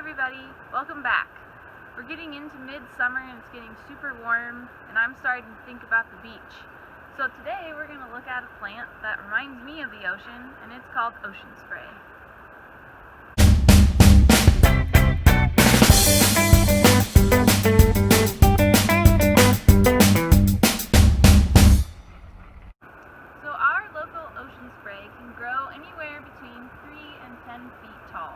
everybody, welcome back. We're getting into midsummer and it's getting super warm and I'm starting to think about the beach. So today we're going to look at a plant that reminds me of the ocean, and it's called ocean spray. So our local ocean spray can grow anywhere between 3 and 10 feet tall.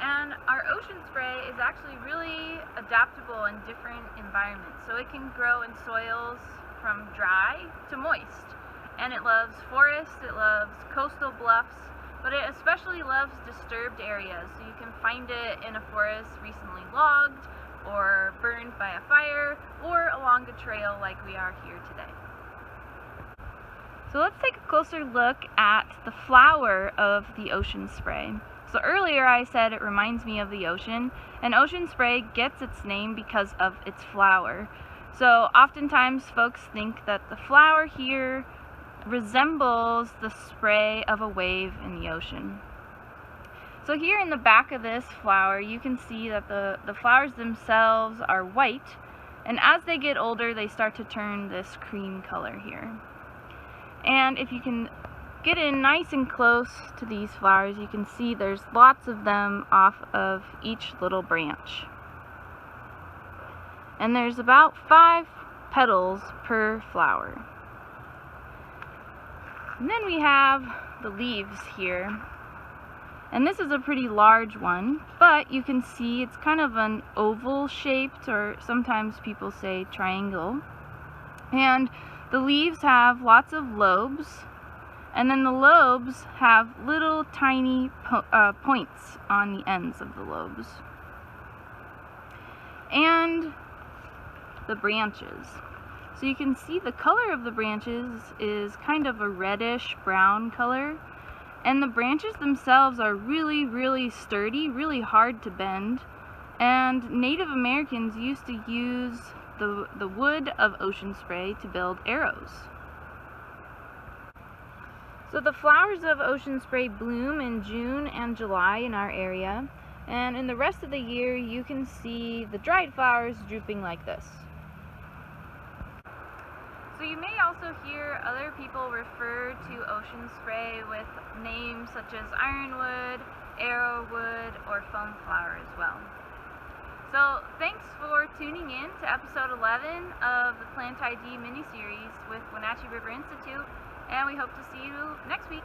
And our ocean spray is actually really adaptable in different environments. So it can grow in soils from dry to moist. And it loves forests, it loves coastal bluffs, but it especially loves disturbed areas. So you can find it in a forest recently logged, or burned by a fire, or along a trail like we are here today. So let's take a closer look at the flower of the ocean spray. So earlier I said it reminds me of the ocean, and ocean spray gets its name because of its flower. So oftentimes folks think that the flower here resembles the spray of a wave in the ocean. So here in the back of this flower you can see that the flowers themselves are white, and as they get older they start to turn this cream color here. And if you can get in nice and close to these flowers, you can see there's lots of them off of each little branch. And there's about 5 petals per flower. And then we have the leaves here. And this is a pretty large one, but you can see it's kind of an oval shaped, or sometimes people say triangle. And the leaves have lots of lobes. And then the lobes have little tiny points on the ends of the lobes. And the branches. So you can see the color of the branches is kind of a reddish brown color. And the branches themselves are really sturdy, really hard to bend. And Native Americans used to use the wood of ocean spray to build arrows. So the flowers of ocean spray bloom in June and July in our area, and in the rest of the year you can see the dried flowers drooping like this. So you may also hear other people refer to ocean spray with names such as ironwood, arrowwood, or foam flower as well. So thanks for tuning in to episode 11 of the Plant ID mini-series with Wenatchee River Institute, and we hope to see you next week.